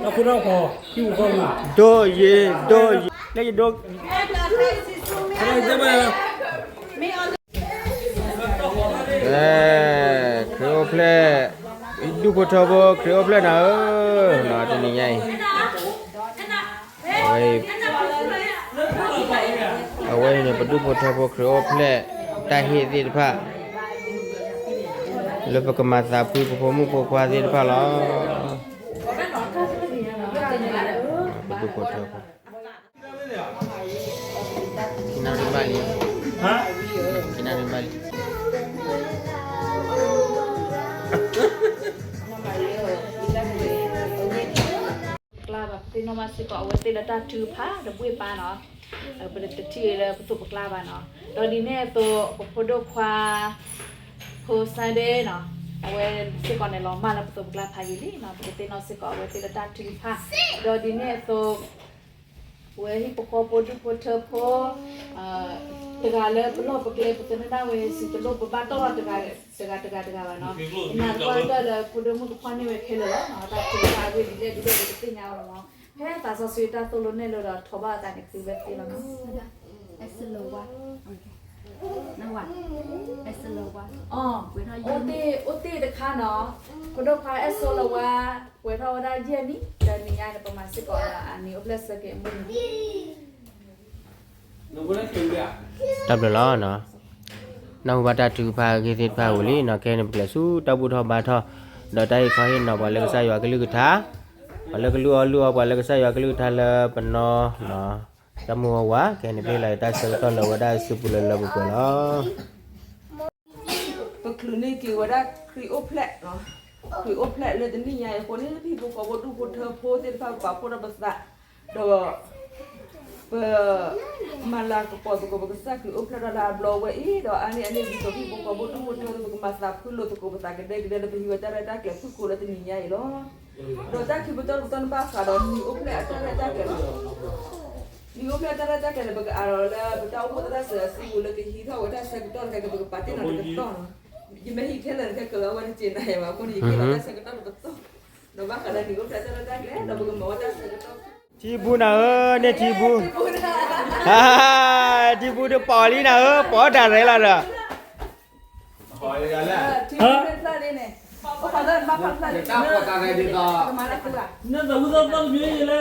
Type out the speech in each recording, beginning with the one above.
เราคุณเอาพอคิวก็รู้ โดเยโดแล้วจะโดอะไรจะมาเครโอเพลดูพอทบเครโอเพลนะน่าจะนี่ไงเอาไว้เนี่ยไปดูพอทบเครโอเพลตาเฮดิพะแล้วก็มาซาปุพมุพควาดิพะล้อไปดูพอทบกินน้ำบาลีฮะกินน้ำบาลีกลาแบบที่นมาสิก็เอาไว้ตีละตาถือผ้าเดบุยปาเนาะเป็นตะที่เลยประตูปกลาบาเนาะตอนนี้เนี่ยตัวพอดควาโคซาเดเนาะเอาไว้สิก่อนในล้อมมาแล้วประตูปกลาพายุลี่เนาะเป็นตีนอสิก็เอาไว้ตีละตาถือผ้าตอนนี้เนี่ยตัวเว้ยที่ปกปดูปเธอพอตะกาเลยปลอบปกเลยปกติได้เว้ยสิตลบบ้านตัวตะกาเนาะนั่นก็เลยปดูมุกควานี่เว้ยเคเลยเนาะแต่ตะกาเว้ยดีตีเงาเนาะแค่ตาสวยตาตัวล้นเนี่ยเราทว่าแต่เนี่ยคือแบบนี้แล้วเนาะเอสโลวะนั่งวัดเอสโลวะอ๋อโอตีตะคาเนาะคุณดูพาเอสโซลาวาเวทาวดาเยียนี่เดือนนี้ยายประมาณ10 ก่อนอันนี้อุปเลสเกมุนเราไม่ได้เก่งเลยตับล้อเนาะนาวตาถือผ้ากิสิผ้าอุลีเนาะแค่นี้เปล่าสู้ตับบุทอบาทอดอได้เขาเห็นเนาะว่าเลิกใส่ว่าก็เลิกท้าว่าเลิกลัวว่าเลิกใส่ว่าก็เลิกท้าละปนเนาะตะมัววะแค่นี้เป็นไรตาเสกตอนเราว่าได้สุบุลละบุกเนาะก็คือนี่คือว่าได้คือโอเพลเนาะคือโอเพลเลยแต่นี่ใหญ่คนนี้พี่บุกบดูคนเธอโพสต์ฟ้าป่าพูดภาษาดอกมาลากปอดบุกภาษาคือโอเพลดาบล็อกว่าอีดอกอันนี้พี่บุกบดูคนเธอบุกมาสาพูดโลตุกภาษากันได้ก็ได้แล้วพี่ว่าจะได้แก่ผู้คนแล้วแต่นี่ใหญ่เนาะดอกจากคือบุตรบุตรภาษาดอกนี่โอเพลจะได้แก่นี่โอเพลจะได้แก่แล้วเอาแล้วบุตรเอาคนได้เสือสิบุลที่ที่เขาได้เสือต้นกันบุกปาร์ตี้นั่นก็ต้นยิ่งไม่ฮิตเลยแค่ก็วันจีนไหนมาคนนี้ก็ได้เสือต้นก็ต้นดอกว่าอะไรนี่โอเพลจะได้แก่แล้วบุกมาได้เสือต้นทีบูนะเนี่ยทีบูทีบูเดือปอลีนะปอด่าอะไรล่ะเด้อปอลีกันแหละที่เป็นซาดีเนี่ยก็พอเดินมาพักซาดีเนี่ยก็อะไรดีก็มาแล้วคือนั่นแต่ว่าต้องยืนเลย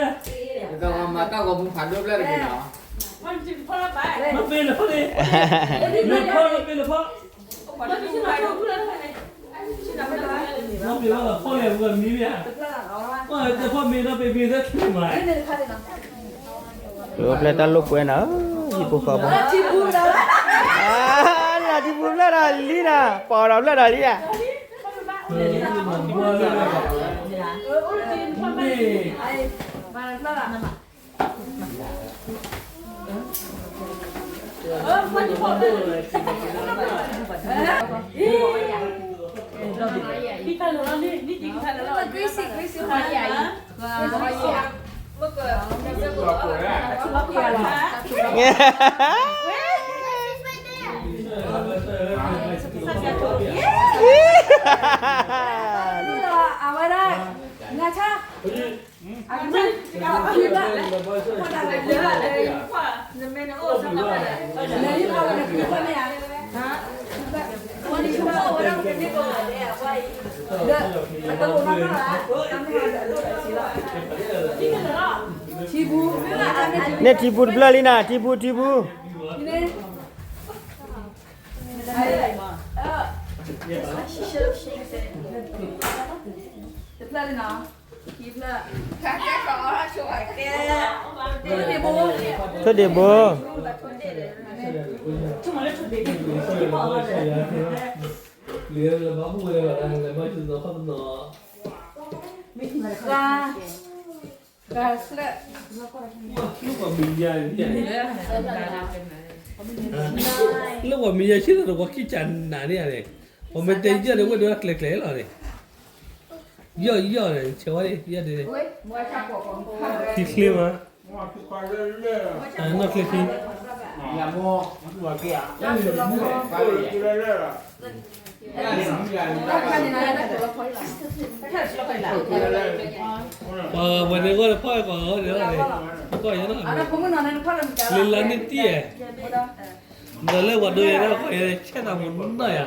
ก็มาตั้งกับมึงผ่านรูปแล้วเลยเนาะมันจิพ่อไปมันเป็นหรือเปล่าเนี่ยพ่อเป็นหรือเปล่ามันเป็นชื่ออะไรเพื่อนอะไรชื่ออะไรไม่ได้น้องเป็นว่าพ่อเนี่ยมันมีเนี่ยว่าจะพ่อมีแล้วไปมีได้ขึ้นมาเออเพลตันลูกเว้ยนะทีบูเขาบอกทีบูนะนี่ทีบูแล้วนะลีนะปอเราแล้วนะลีนะมันว่าเลยนี่ไอ้มาแล้วล่ะมันจะพอเลยพี่กันแล้วนี่จริงกันแล้วกริซิหัวใหญ่เมื่อเกิดจะบอกว่าชุบเพียร์หรอเอาไว้ได้งาชาอันนี้เอาไปเลยคนอะไรเยอะเลยว่าจะไม่นะโอ้สำหรับอะไรเลยที่เอาไปคือคนเนี่ยฮะวันนี้เขาบอกว่าเราเป็นที่โกงเนี่ยว่าเด้อตะลุนั่นก็ละทำให้เราดูได้สิล่ะนี่กันเหรอทีบูเนี่ยทีบูเปล่าลีนะทีบูนี่ไอ้จะเปล่าลีนะทีเปล่าข้าแกขอช่วยแกทีบูตัวเดบเหลือเลยบ้าพูดเลยอะไรไม่ถึงเราเข้าหนอกาสละลูกว่ามียาเนี่ยลูกว่ามียาชื่อเราว่าขี้จันหนาเนี่ยเลยผมเป็นเด็กเยอะเลยว่าดูเล็กๆหรอเนี่ยเยอะเลยเชื่อว่าเยอะเลยที่คลิปอ่ะนักเล็กที่ย วันนี้ก็พ่อก่อนเดี๋ยวอะไรก็ยังต้องLilanitie. Dale wadu yana ko chena munna ya.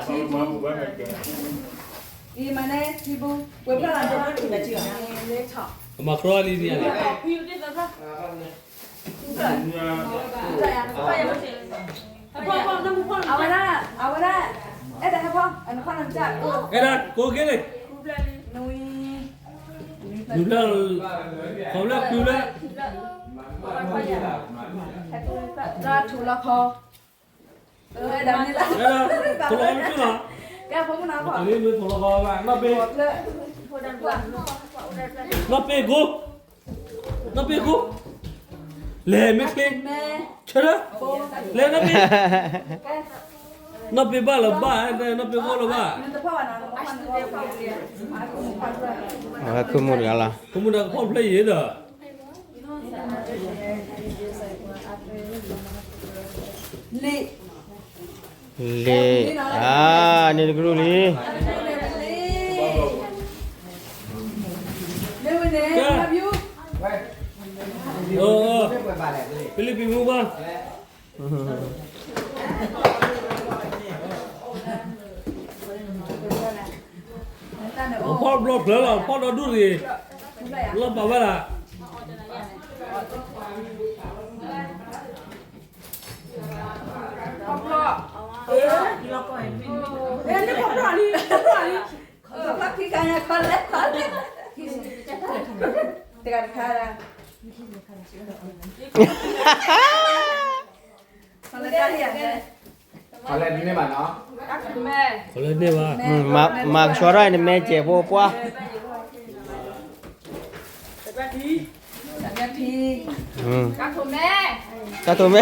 Makroli ni ale. Era ko gele. Dula kobla kula. ra thủ là kho đây là Era ko lo mi tuna. cái phong nào kho Ani mi ko lo ba na be. Na pe go. Na pe go. Le me kle. Chara. Le na pe. Na pe ba la ba na pe go la ba. Kumur gala. Kemudian kau play ye dah. Le. Ah, ni guru ni. Oh, pilih bingung bang.พ่อรถเหรอพ่อรถดูดิรถแบบว่าล่ะKalau ini mana? Kalau ni bah. Mak suara ni meje po po. các thủ mẹ Satu me.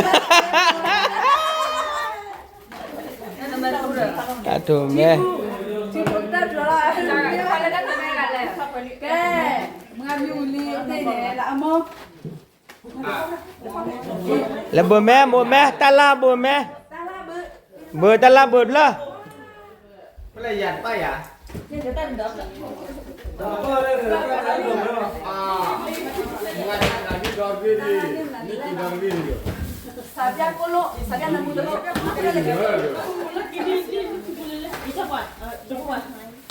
Satu me. Là bờ me, ta la bờ me. Bờ ta la bờ la. Pelayan apa ya? Mengadakan lagi dorbi di, ini dorbi ni. sabia kolo sabia namu dulu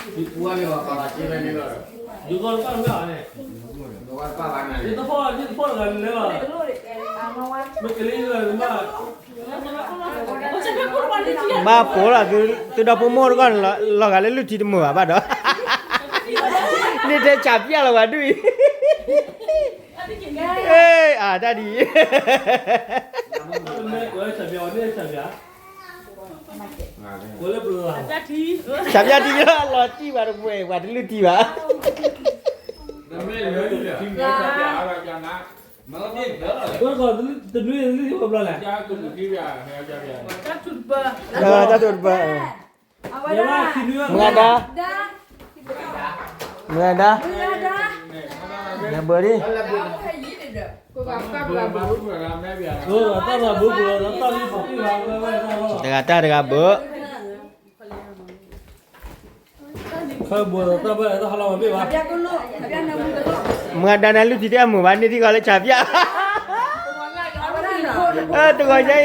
Ipuan ni apa lagi ni lo? Juga kan enggak ni. Bukan apa mana ni? Ituพ่อกันเลยว่ะไม่เคยเลยมา Ba po là từ đầu po mor con lo gà lên lụt thì mửa ba đó. Nên để chạp ya là bà đuôi. Ê à ta đi. Của chả béoนี่chả béo. Của lớp bừa. Chạp ya đi đó lo chi bà được về bà đi lụt thì bà. Nama ni ni. Tinggal saja orang jangan. Malah ni dah. Của còn từ nuôi đến lúc nào lại. Jangan tu kiri ya, jangan ya. Ta tụt bà. Dia mah sini mah. Mengada. Mengada. Nhà bữa đi. Baru ramai biar. Ta là bữa bữa ta đi học đi vào. Tengah bữa. Khơi bữa ta bây ta halau biết ba. Mengada nalu tidak mu bani di kalau chạp ya. Tunggu aja.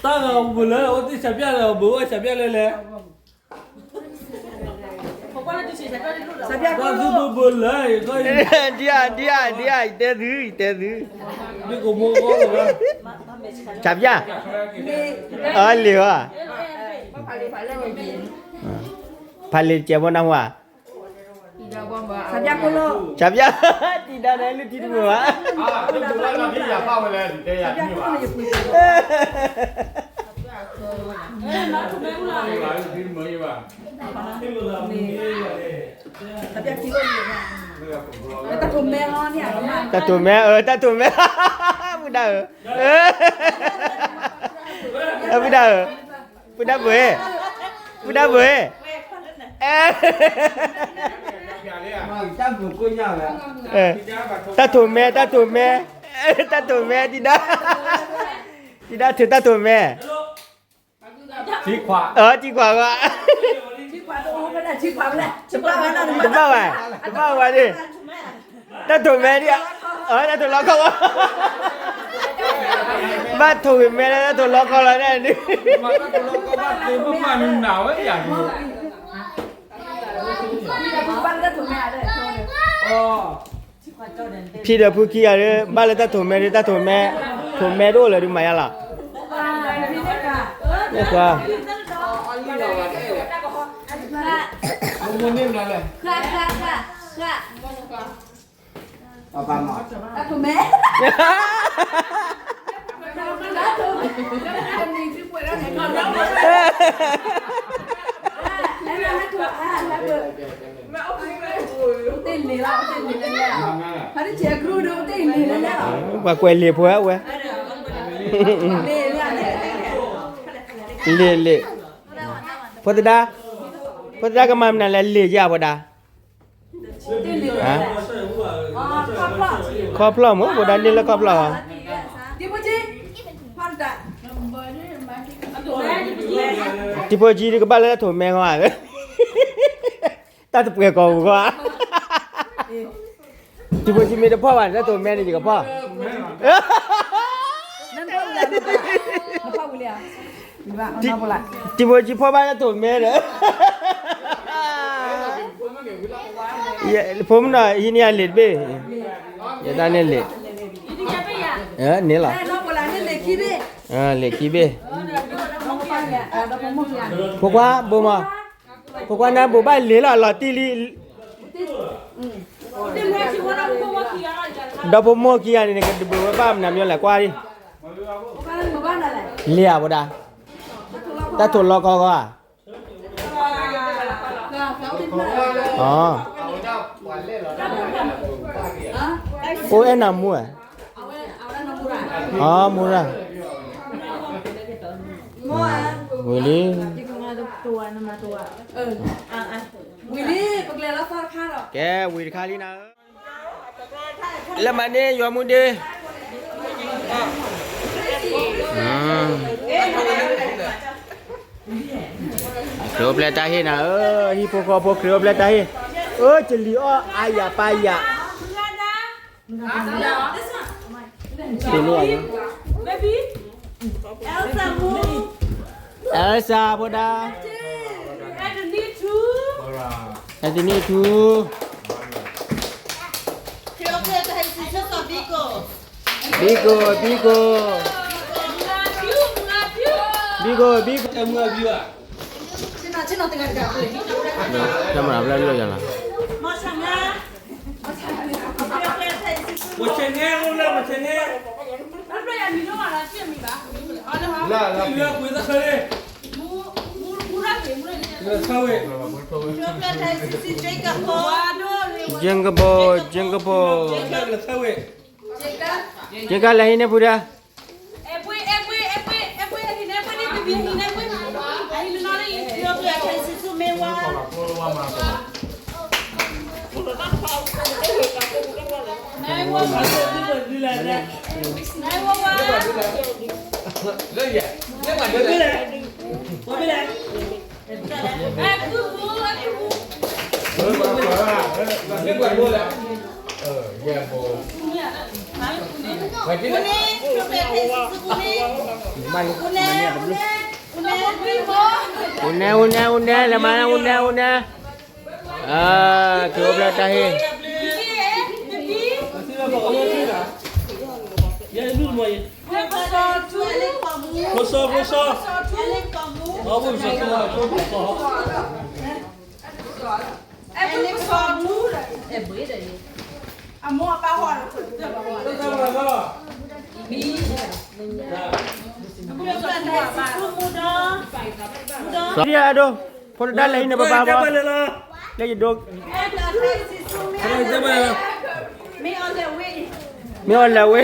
Ta là bữa lỡ ở đi chả béo là bữa chả béo lên. Ta cứ bữa lỡ coi. Dia itu. Biết có mua có rồi. Chạp ya. Liu à. Paling siapa nama? Chạp ya. Tidak ada lu tidak mu. Itu bukan lagi ya, apa boleh dia ya ni wah. Lain film ni wah. Ta tụi mẹ ta tụi mẹ. Budak. Budak boleh. Budak boleh. Macam buku nya lah. Ta tụi mẹ tidak. Tidak thử ta tụi mẹ. ชี้ขวา จีกว่าก็ ชี้ขวาตัวไม่ได้ชี้ขวาไม่ได้ชี้ขวาไม่ได้ จะบ้าไปดิถ้าถูกแม่ดิถ้าถูกล็อกเขาว่าบ้านถูกแม่แล้วถ้าถูกล็อกเขาแล้วแน่นี่ มาก็ตัวเราก็บ้านคือบ้านหนาวไอ้อย่างนี้ พี่จะพูดบ้านก็ถูกแม่เลย อ๋อ พี่เดี๋ยวพูดกี้อะไรบ้านแล้วถ้าถูกแม่ถ้าถูกแม่ด้วยเลยดูไหมล่ะเนี่ยกว่า มันนิ่มนั่นเลย เอาปลาหมอ ถูกแม่คนนี้ชื่อป่วยแล้วไหนก่อนแล้วtên này là tên này lên nào hắn đi chơi cruise đâu tên này lên nào và quay liệp quá quay liệp Phật cái mâm này là liệp gì à Phật đà hả khop lò muốn Phật đà đi là khop lò tipo chi đi cái ba là thổi mè ngoài đấy ta tập cái cầu quá tipo chi mấy đứaพ่อbạn đã thổi mè này gì cảพ่อtipo chiพ่อบ้านđã thổi mè đấyผมน่ะอีเนี่ยเล็ดเบ้อย่าตาเนี่ยเล็ดเนี่ยล่ะเล็ดขี้เบ้พวกว่าบ่มาพวกว่านะบ่บ้านเหลือละตีลีดอกโมกี้อันนี้ก็บ่บ้านนำอยู่แหละกว่าดิเลียบ่ดาตาถูกล็อกก็อ๋อโอ้ยน้ำมัวอ๋อมัวละWilly Willy pakai lapar karo ke Willy kali na lemah ni yo mundi Krio belatahi na hi poko krio belatahi jeli ayah payah Sini Baby Elsa boda Anthony tu Bigo em ngờ gì ạ Cina tengah dekat Kamu nak belajar dulu jangan một chén nghe luôn là một chén nghe là đưa quý ta chơi đi đưa sau đi Jengkebo là sau đi Jengka lain ni pura đi lại nè lấy gì lấy mà đưa lại qua bên này lấy quần mua lại nhà bồ vậy chứ Unne là mana unne Krio belatahi ya dulu mau ya Poso oh bisa Dia aduh Pun dah lain apa apa Lagi dok Me on la way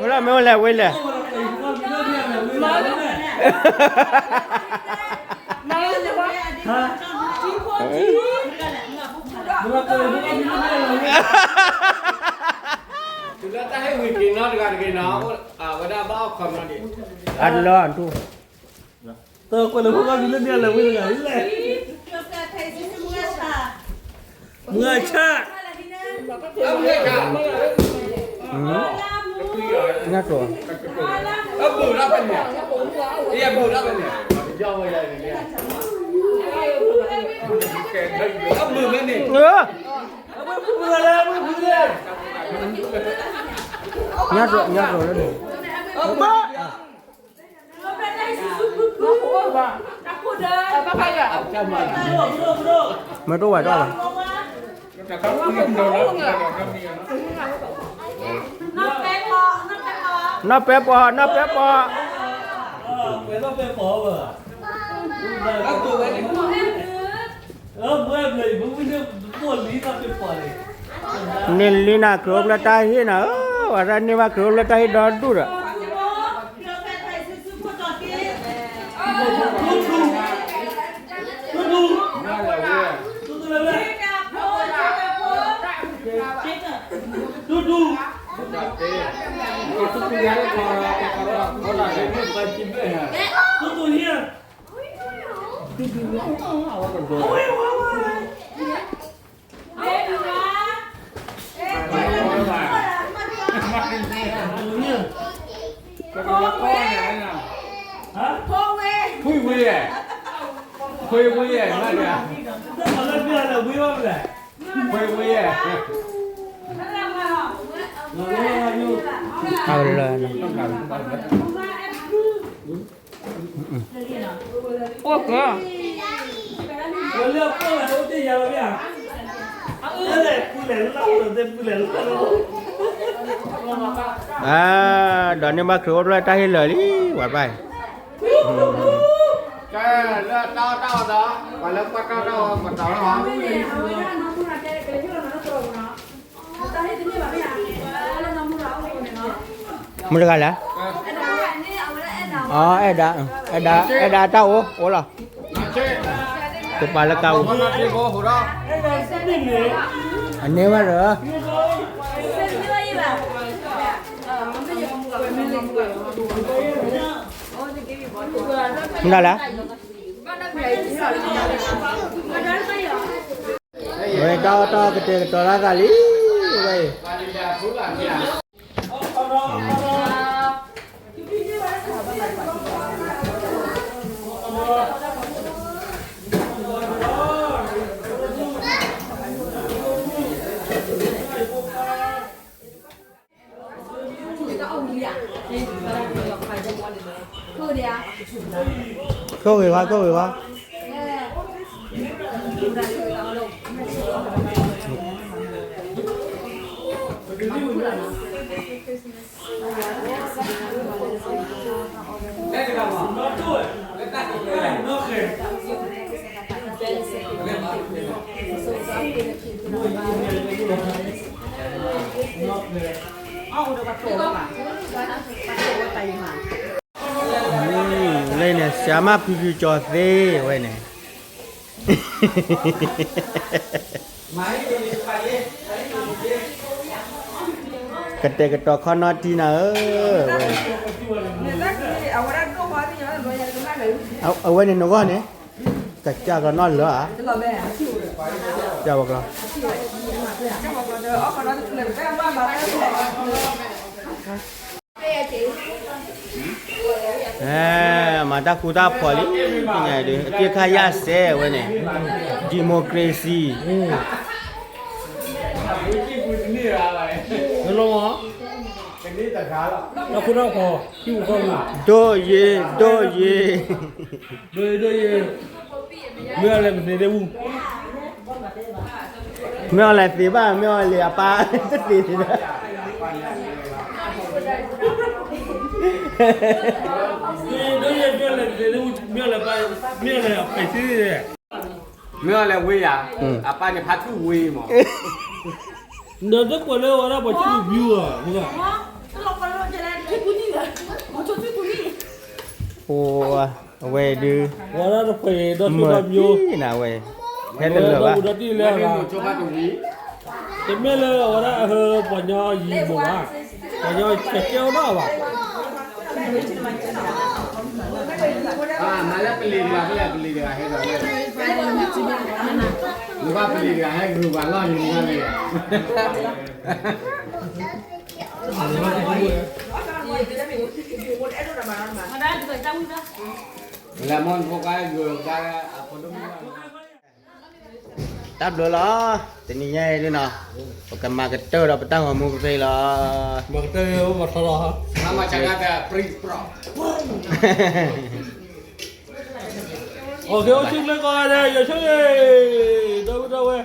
Wala me on la way la chúng ta hay hủy kỳ nó được cái nó à cái là bao cầm là đi. อันร้อนทุก เตอร์คนละพวกเราอยู่เรื่องเดียวเลยวิ่งเลยนี่แหละเมื่อชา Ông nghe cả. น่ากลัว Ông bù ra bên này. Đi em bù ra bên này. Ông bù bên này. เออ เมื่อแล้วเมื่อแล้ว น่ากลัวแล้วดิ Ông bù. มาตัวไหวด้วย Chả có nguyên đâu đó. Không đi nó. น้าเป๊ปปอน้าเป๊ปปอ เป็นต้องเป็นหมอเหรอ Ông bù bên này. เมื่อเลยมึงไม่ได้ปวดนี้ต้องเป็นปอดเลย เนลลีน่าครบละตาฮีนะว่ารันนี่ว่าครบละตาฮีดอดดูระ Khui quy à? Khui quy à? Nó kìa. Khui quy à? เอาเลยนะ โอ้ก็ เลือกเพื่อนเขาจะยังไงอ่ะนั่นแหละกูเหลนเล่าเต็มกูเหลนเล่า อ่าดอนนี่มาครบละตาฮีเลยหวานไป Cái tao đó. Và lớp qua tao còn tao nó hả? มันจะกันแล้วอ๋อเอ็ดาเต้าโอ้ล่ะ Nó chết. ตัวปลาละเก้า Con nó đi vô hồ đó. อันนี้ว่าเหรอได้แล้วเว้ยต่อก็เจอตัวละกะลิเว้ย Cô gửi qua. Lên nè, xả map piu cho thế vậy nè. Cái trò con nó tí nữa. Ở bên này nó có nè. Cái cha con nó lửa hả? Chào bác lo. Mà ta cụ ta phò lý cái này đi kia khai giá xe vậy này democracy nó lo hả nó cũng đâu có kêu không đôi gì đôi mưa lên mình đi uống mèo là gì ba mèo là pa tất gì thì đó Mưa là quy à? À ba này phát cứ quy mà. Nó rất là lâu đó, bỏ chút view à, đúng không? Ồ, về đi. Quá đó nó phải đó Mở vô. tí nào về. Hết lần rồi ba. Đó đi lên là. Cho ba đồng ý. Cái mẹ lơ đó hơ bỏ nho gì bỏ à? Bỏ nho chặt keo đó à? malah beli dia hai dah. Lupa beli dia hai guru balon ni kan ya. Lemon pokoknya guru cara apa tu. Tap dulu lah. Teninya itu nah. Bukan marketer dah petang kamu betul lah. Marketer masalah. Sama cakap ada free pro. Oke, oke, lagi ada ya, cakap. Tahu tahu.